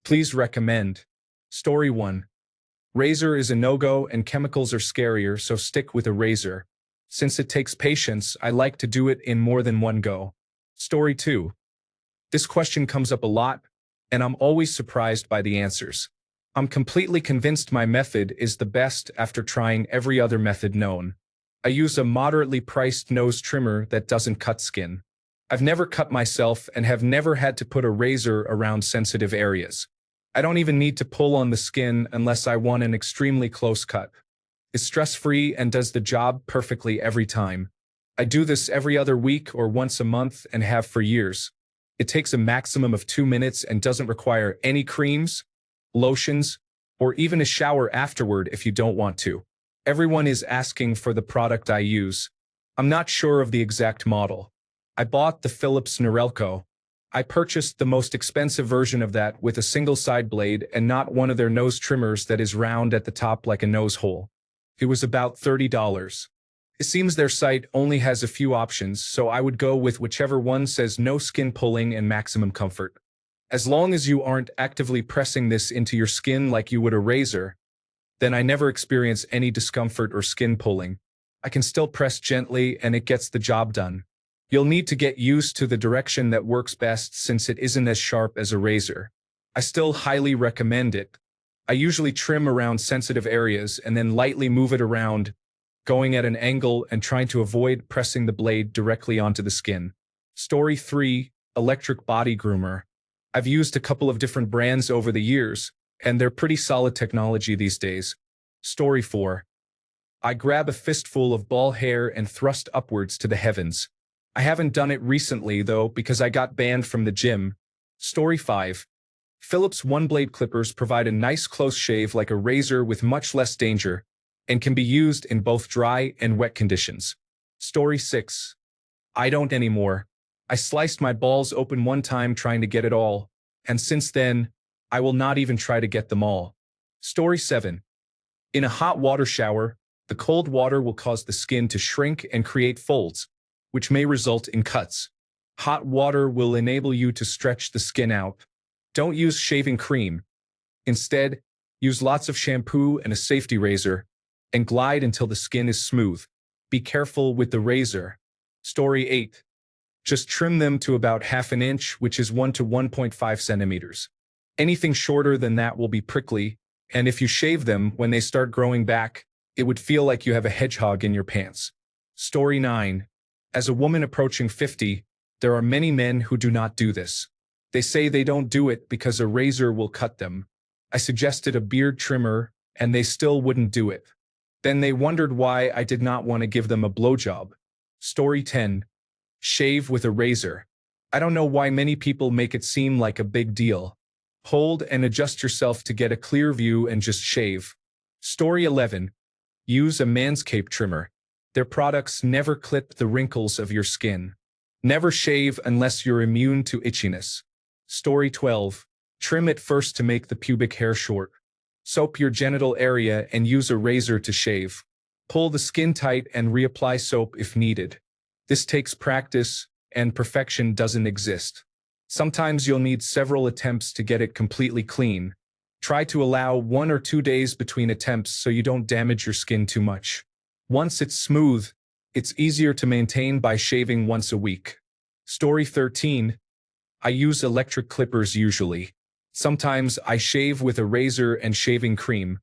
Please recommend. Story 1. Razor is a no-go and chemicals are scarier, so stick with a razor. Since it takes patience, I like to do it in more than one go. Story 2. This question comes up a lot, and I'm always surprised by the answers. I'm completely convinced my method is the best after trying every other method known. I use a moderately priced nose trimmer that doesn't cut skin. I've never cut myself and have never had to put a razor around sensitive areas. I don't even need to pull on the skin unless I want an extremely close cut. It's stress-free and does the job perfectly every time. I do this every other week or once a month and have for years. It takes a maximum of 2 minutes and doesn't require any creams, lotions, or even a shower afterward if you don't want to. Everyone is asking for the product I use. I'm not sure of the exact model. I bought the Philips Norelco. I purchased the most expensive version of that with a single side blade and not one of their nose trimmers that is round at the top like a nose hole. It was about $30. It seems their site only has a few options, so I would go with whichever one says no skin pulling and maximum comfort. As long as you aren't actively pressing this into your skin like you would a razor, then I never experience any discomfort or skin pulling. I can still press gently and it gets the job done. You'll need to get used to the direction that works best since it isn't as sharp as a razor. I still highly recommend it. I usually trim around sensitive areas and then lightly move it around, going at an angle and trying to avoid pressing the blade directly onto the skin. Story 3. Electric Body Groomer. I've used a couple of different brands over the years, and they're pretty solid technology these days. Story 4. I grab a fistful of ball hair and thrust upwards to the heavens. I haven't done it recently, though, because I got banned from the gym. Story 5. Philips one-blade clippers provide a nice close shave like a razor with much less danger, and can be used in both dry and wet conditions. Story 6. I don't anymore. I sliced my balls open one time trying to get it all, and since then, I will not even try to get them all. Story 7. In a hot water shower, the cold water will cause the skin to shrink and create folds, which may result in cuts. Hot water will enable you to stretch the skin out. Don't use shaving cream. Instead, use lots of shampoo and a safety razor, and glide until the skin is smooth. Be careful with the razor. Story 8. Just trim them to about ½ an inch, which is 1 to 1.5 centimeters. Anything shorter than that will be prickly, and if you shave them when they start growing back, it would feel like you have a hedgehog in your pants. Story 9. As a woman approaching 50, there are many men who do not do this. They say they don't do it because a razor will cut them. I suggested a beard trimmer, and they still wouldn't do it. Then they wondered why I did not want to give them a blowjob. Story 10. Shave with a razor. I don't know why many people make it seem like a big deal. Hold and adjust yourself to get a clear view and just shave. Story 11. Use a Manscaped trimmer. Their products never clip the wrinkles of your skin. Never shave unless you're immune to itchiness. Story 12. Trim it first to make the pubic hair short. Soap your genital area and use a razor to shave. Pull the skin tight and reapply soap if needed. This takes practice, and perfection doesn't exist. Sometimes you'll need several attempts to get it completely clean. Try to allow 1 or 2 days between attempts so you don't damage your skin too much. Once it's smooth, it's easier to maintain by shaving once a week. Story 13. I use electric clippers usually. Sometimes I shave with a razor and shaving cream.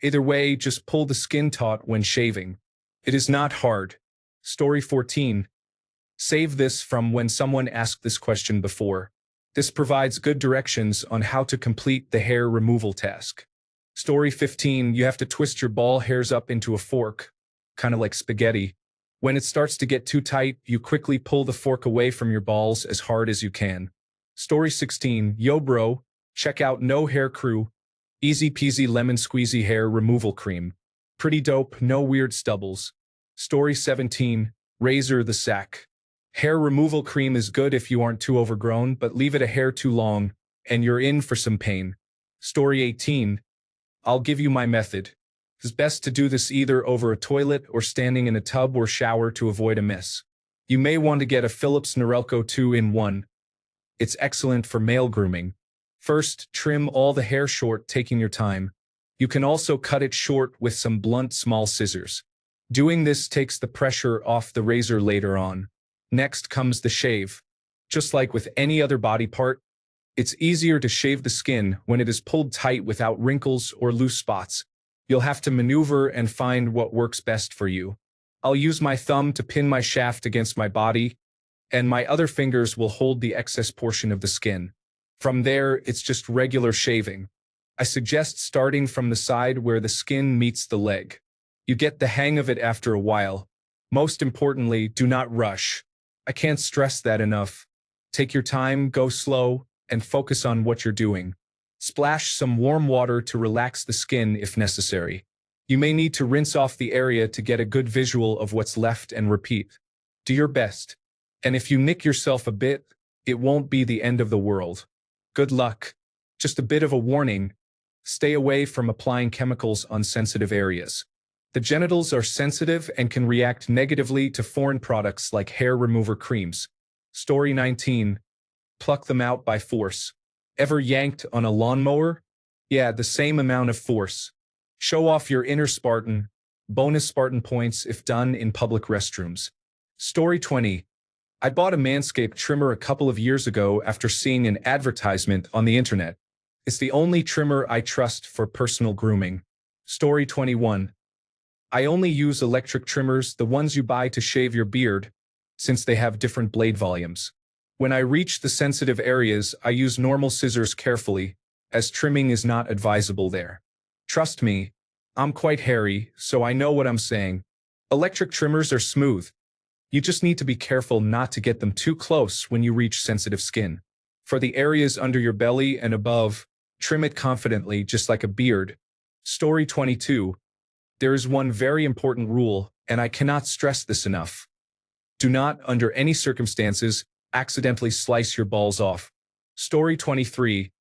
Either way, just pull the skin taut when shaving. It is not hard. Story 14. Save this from when someone asked this question before. This provides good directions on how to complete the hair removal task. Story 15. You have to twist your ball hairs up into a fork, kind of like spaghetti. When it starts to get too tight, you quickly pull the fork away from your balls as hard as you can. Story 16. Yo bro, check out No Hair Crew. Easy peasy lemon squeezy hair removal cream. Pretty dope, no weird stubbles. Story 17. Razor the sack. Hair removal cream is good if you aren't too overgrown, but leave it a hair too long, and you're in for some pain. Story 18. I'll give you my method. It's best to do this either over a toilet or standing in a tub or shower to avoid a mess. You may want to get a Philips Norelco 2-in-1. It's excellent for male grooming. First, trim all the hair short, taking your time. You can also cut it short with some blunt, small scissors. Doing this takes the pressure off the razor later on. Next comes the shave. Just like with any other body part, it's easier to shave the skin when it is pulled tight without wrinkles or loose spots. You'll have to maneuver and find what works best for you. I'll use my thumb to pin my shaft against my body, and my other fingers will hold the excess portion of the skin. From there, it's just regular shaving. I suggest starting from the side where the skin meets the leg. You get the hang of it after a while. Most importantly, do not rush. I can't stress that enough. Take your time, go slow, and focus on what you're doing. Splash some warm water to relax the skin if necessary. You may need to rinse off the area to get a good visual of what's left and repeat. Do your best. And if you nick yourself a bit, it won't be the end of the world. Good luck. Just a bit of a warning. Stay away from applying chemicals on sensitive areas. The genitals are sensitive and can react negatively to foreign products like hair remover creams. Story 19. Pluck them out by force. Ever yanked on a lawnmower? Yeah, the same amount of force. Show off your inner Spartan. Bonus Spartan points if done in public restrooms. Story 20. I bought a Manscaped trimmer a couple of years ago after seeing an advertisement on the internet. It's the only trimmer I trust for personal grooming. Story 21. I only use electric trimmers, the ones you buy to shave your beard, since they have different blade volumes. When I reach the sensitive areas, I use normal scissors carefully, as trimming is not advisable there. Trust me, I'm quite hairy, so I know what I'm saying. Electric trimmers are smooth. You just need to be careful not to get them too close when you reach sensitive skin. For the areas under your belly and above, trim it confidently, just like a beard. Story 22. There is one very important rule, and I cannot stress this enough. Do not, under any circumstances, accidentally slice your balls off. Story 23.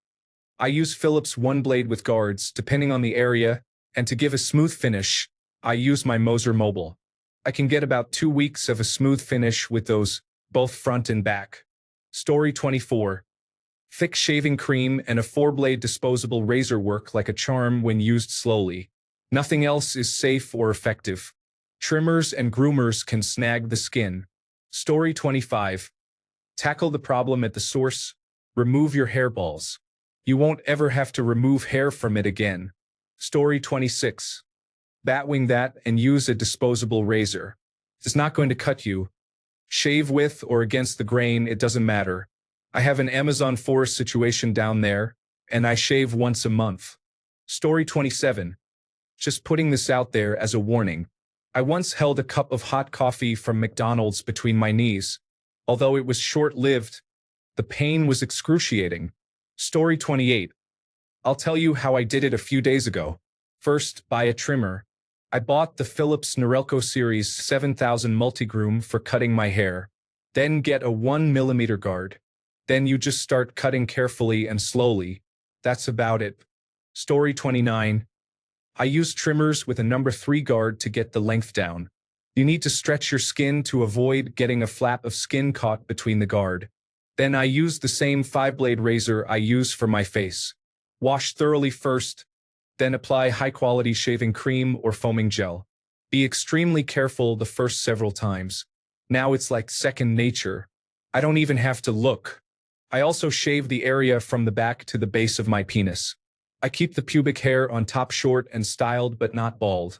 I use Phillips one blade with guards, depending on the area, and to give a smooth finish, I use my Moser Mobile. I can get about 2 weeks of a smooth finish with those, both front and back. Story 24. Thick shaving cream and a 4-blade disposable razor work like a charm when used slowly. Nothing else is safe or effective. Trimmers and groomers can snag the skin. Story 25. Tackle the problem at the source. Remove your hairballs. You won't ever have to remove hair from it again. Story 26. Batwing that and use a disposable razor. It's not going to cut you. Shave with or against the grain, it doesn't matter. I have an Amazon forest situation down there, and I shave once a month. Story 27. Just putting this out there as a warning. I once held a cup of hot coffee from McDonald's between my knees. Although it was short-lived, the pain was excruciating. Story 28. I'll tell you how I did it a few days ago. First, buy a trimmer. I bought the Philips Norelco Series 7000 Multigroom for cutting my hair. Then get a 1mm guard. Then you just start cutting carefully and slowly. That's about it. Story 29. I use trimmers with a number 3 guard to get the length down. You need to stretch your skin to avoid getting a flap of skin caught between the guard. Then I use the same 5-blade razor I use for my face. Wash thoroughly first, then apply high-quality shaving cream or foaming gel. Be extremely careful the first several times. Now it's like second nature. I don't even have to look. I also shave the area from the back to the base of my penis. I keep the pubic hair on top short and styled but not bald.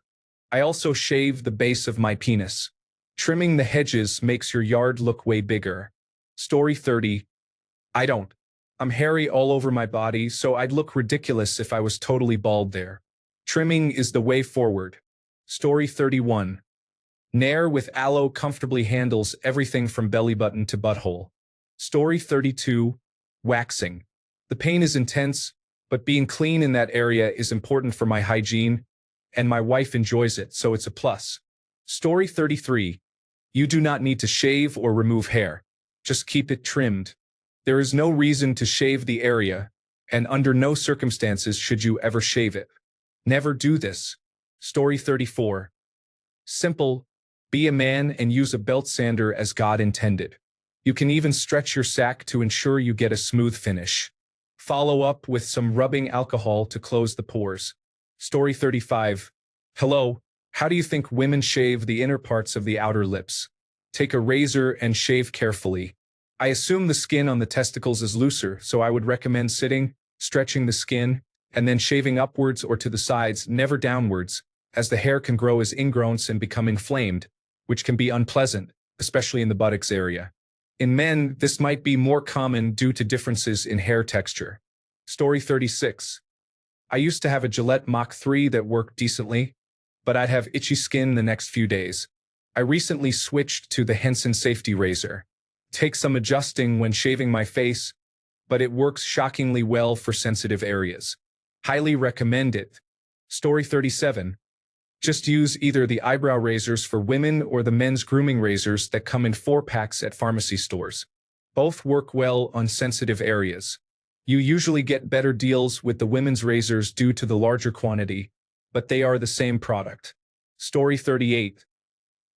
I also shave the base of my penis. Trimming the hedges makes your yard look way bigger. Story 30. I don't. I'm hairy all over my body, so I'd look ridiculous if I was totally bald there. Trimming is the way forward. Story 31. Nair with aloe comfortably handles everything from belly button to butthole. Story 32. Waxing. The pain is intense, but being clean in that area is important for my hygiene, and my wife enjoys it, so it's a plus. Story 33. You do not need to shave or remove hair. Just keep it trimmed. There is no reason to shave the area, and under no circumstances should you ever shave it. Never do this. Story 34. Simple. Be a man and use a belt sander as God intended. You can even stretch your sack to ensure you get a smooth finish. Follow up with some rubbing alcohol to close the pores. Story 35. Hello, how do you think women shave the inner parts of the outer lips? Take a razor and shave carefully. I assume the skin on the testicles is looser, so I would recommend sitting, stretching the skin, and then shaving upwards or to the sides, never downwards, as the hair can grow as ingrowns and become inflamed, which can be unpleasant, especially in the buttocks area. In men, this might be more common due to differences in hair texture. Story 36. I used to have a Gillette Mach 3 that worked decently, but I'd have itchy skin the next few days. I recently switched to the Henson Safety Razor. Takes some adjusting when shaving my face, but it works shockingly well for sensitive areas. Highly recommend it. Story 37. Just use either the eyebrow razors for women or the men's grooming razors that come in 4-packs at pharmacy stores. Both work well on sensitive areas. You usually get better deals with the women's razors due to the larger quantity, but they are the same product. Story 38.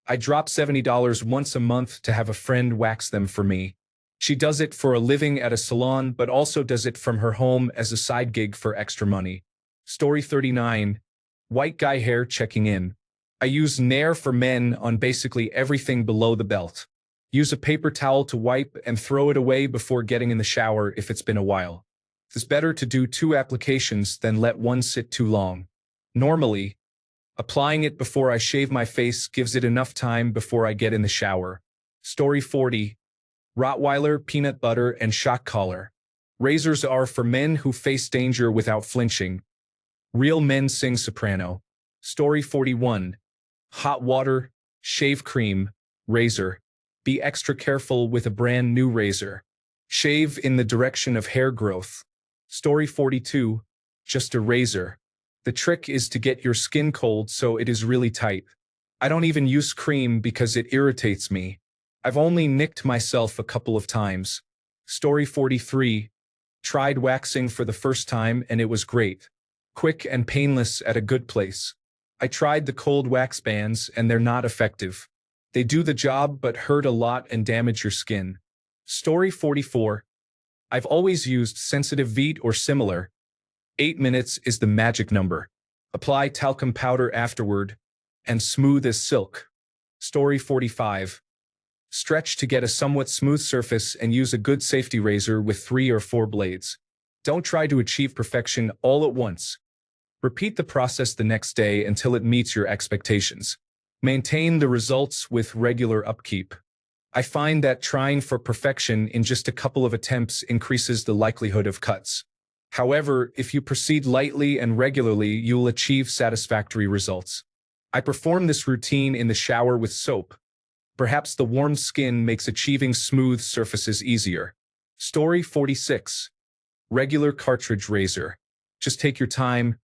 I drop $70 once a month to have a friend wax them for me. She does it for a living at a salon, but also does it from her home as a side gig for extra money. Story 39. White guy hair checking in. I use Nair for men on basically everything below the belt. Use a paper towel to wipe and throw it away before getting in the shower if it's been a while. It's better to do 2 applications than let one sit too long. Normally, applying it before I shave my face gives it enough time before I get in the shower. Story 40. Rottweiler, peanut butter, and shock collar. Razors are for men who face danger without flinching. Real men sing soprano. Story 41. Hot water, shave cream, razor. Be extra careful with a brand new razor. Shave in the direction of hair growth. Story 42. Just a razor. The trick is to get your skin cold so it is really tight. I don't even use cream because it irritates me. I've only nicked myself a couple of times. Story 43. Tried waxing for the first time and it was great. Quick and painless at a good place. I tried the cold wax bands and they're not effective. They do the job but hurt a lot and damage your skin. Story 44. I've always used sensitive Veet or similar. 8 minutes is the magic number. Apply talcum powder afterward, and smooth as silk. Story 45. Stretch to get a somewhat smooth surface and use a good safety razor with 3 or 4 blades. Don't try to achieve perfection all at once. Repeat the process the next day until it meets your expectations. Maintain the results with regular upkeep. I find that trying for perfection in just a couple of attempts increases the likelihood of cuts. However, if you proceed lightly and regularly, you'll achieve satisfactory results. I perform this routine in the shower with soap. Perhaps the warm skin makes achieving smooth surfaces easier. Story 46. Regular cartridge razor. Just take your time,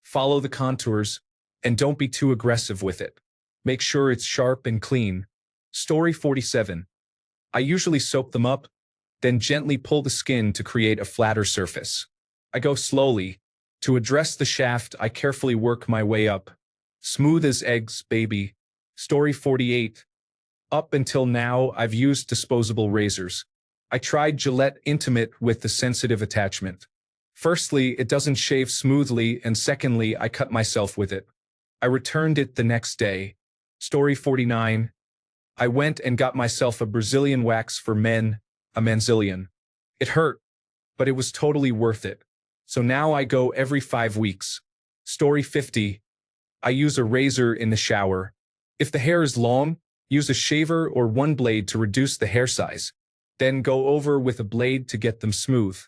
follow the contours, and don't be too aggressive with it. Make sure it's sharp and clean. Story 47. I usually soap them up, then gently pull the skin to create a flatter surface. I go slowly. To address the shaft, I carefully work my way up. Smooth as eggs, baby. Story 48. Up until now, I've used disposable razors. I tried Gillette Intimate with the sensitive attachment. Firstly, it doesn't shave smoothly, and secondly, I cut myself with it. I returned it the next day. Story 49. I went and got myself a Brazilian wax for men, a Manzilian. It hurt, but it was totally worth it. So now I go every 5 weeks. Story 50. I use a razor in the shower. If the hair is long, use a shaver or one blade to reduce the hair size. Then go over with a blade to get them smooth.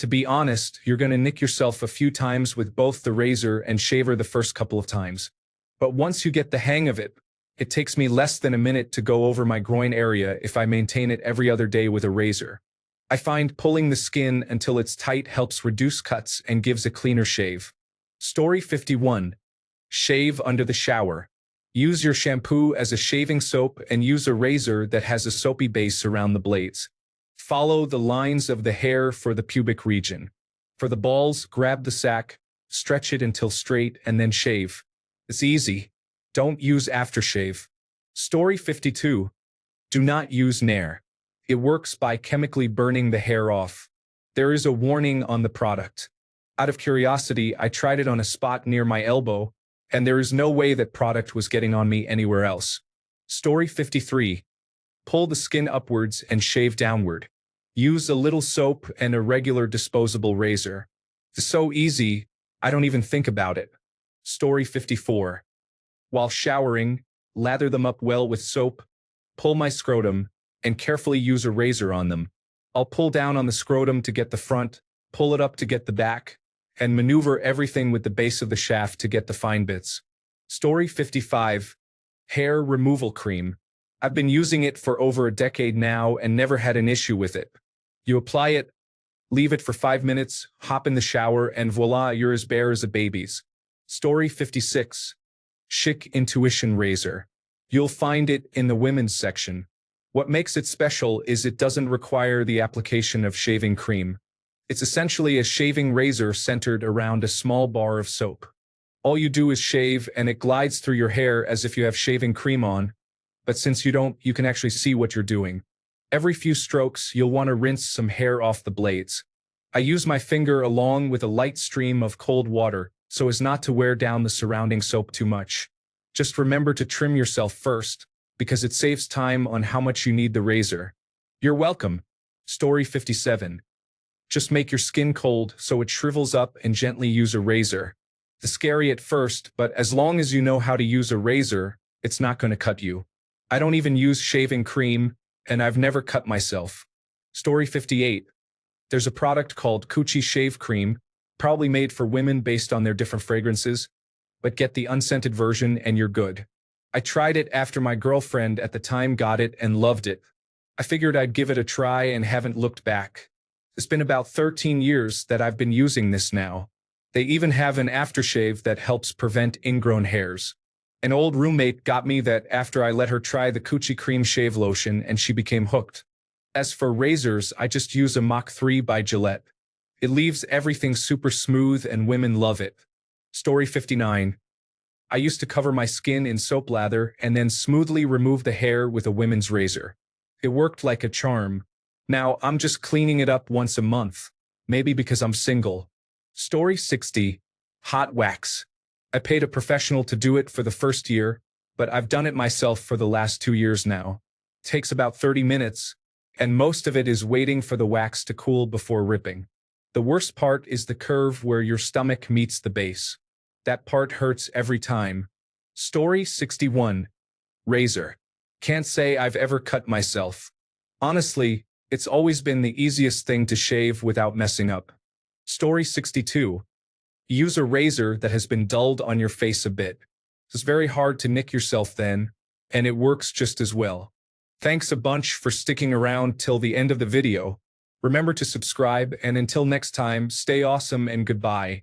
To be honest, you're going to nick yourself a few times with both the razor and shaver the first couple of times. But once you get the hang of it, it takes me less than a minute to go over my groin area if I maintain it every other day with a razor. I find pulling the skin until it's tight helps reduce cuts and gives a cleaner shave. Story 51. Shave under the shower. Use your shampoo as a shaving soap and use a razor that has a soapy base around the blades. Follow the lines of the hair for the pubic region. For the balls, grab the sack, stretch it until straight, and then shave. It's easy. Don't use aftershave. Story 52. Do not use Nair. It works by chemically burning the hair off. There is a warning on the product. Out of curiosity, I tried it on a spot near my elbow, and there is no way that product was getting on me anywhere else. Story 53. Pull the skin upwards and shave downward. Use a little soap and a regular disposable razor. It's so easy, I don't even think about it. Story 54. While showering, lather them up well with soap, pull my scrotum, and carefully use a razor on them. I'll pull down on the scrotum to get the front, pull it up to get the back, and maneuver everything with the base of the shaft to get the fine bits. Story 55. Hair removal cream. I've been using it for over a decade now and never had an issue with it. You apply it, leave it for 5 minutes, hop in the shower, and voila, you're as bare as a baby's. Story 56. Chic Intuition Razor. You'll find it in the women's section. What makes it special is it doesn't require the application of shaving cream. It's essentially a shaving razor centered around a small bar of soap. All you do is shave and it glides through your hair as if you have shaving cream on, but since you don't, you can actually see what you're doing. Every few strokes, you'll want to rinse some hair off the blades. I use my finger along with a light stream of cold water so as not to wear down the surrounding soap too much. Just remember to trim yourself first, because it saves time on how much you need the razor. You're welcome. Story 57. Just make your skin cold so it shrivels up and gently use a razor. It's scary at first, but as long as you know how to use a razor, it's not going to cut you. I don't even use shaving cream, and I've never cut myself. Story 58. There's a product called Coochie Shave Cream, probably made for women based on their different fragrances, but get the unscented version and you're good. I tried it after my girlfriend at the time got it and loved it. I figured I'd give it a try and haven't looked back. It's been about 13 years that I've been using this now. They even have an aftershave that helps prevent ingrown hairs. An old roommate got me that after I let her try the Coochie Cream Shave Lotion and she became hooked. As for razors, I just use a Mach 3 by Gillette. It leaves everything super smooth and women love it. Story 59. I used to cover my skin in soap lather and then smoothly remove the hair with a women's razor. It worked like a charm. Now I'm just cleaning it up once a month. Maybe because I'm single. Story 60. Hot wax. I paid a professional to do it for the first year, but I've done it myself for the last 2 years now. It takes about 30 minutes, and most of it is waiting for the wax to cool before ripping. The worst part is the curve where your stomach meets the base. That part hurts every time. Story 61. Razor. Can't say I've ever cut myself. Honestly, it's always been the easiest thing to shave without messing up. Story 62. Use a razor that has been dulled on your face a bit. It's very hard to nick yourself then, and it works just as well. Thanks a bunch for sticking around till the end of the video. Remember to subscribe, and until next time, stay awesome and goodbye.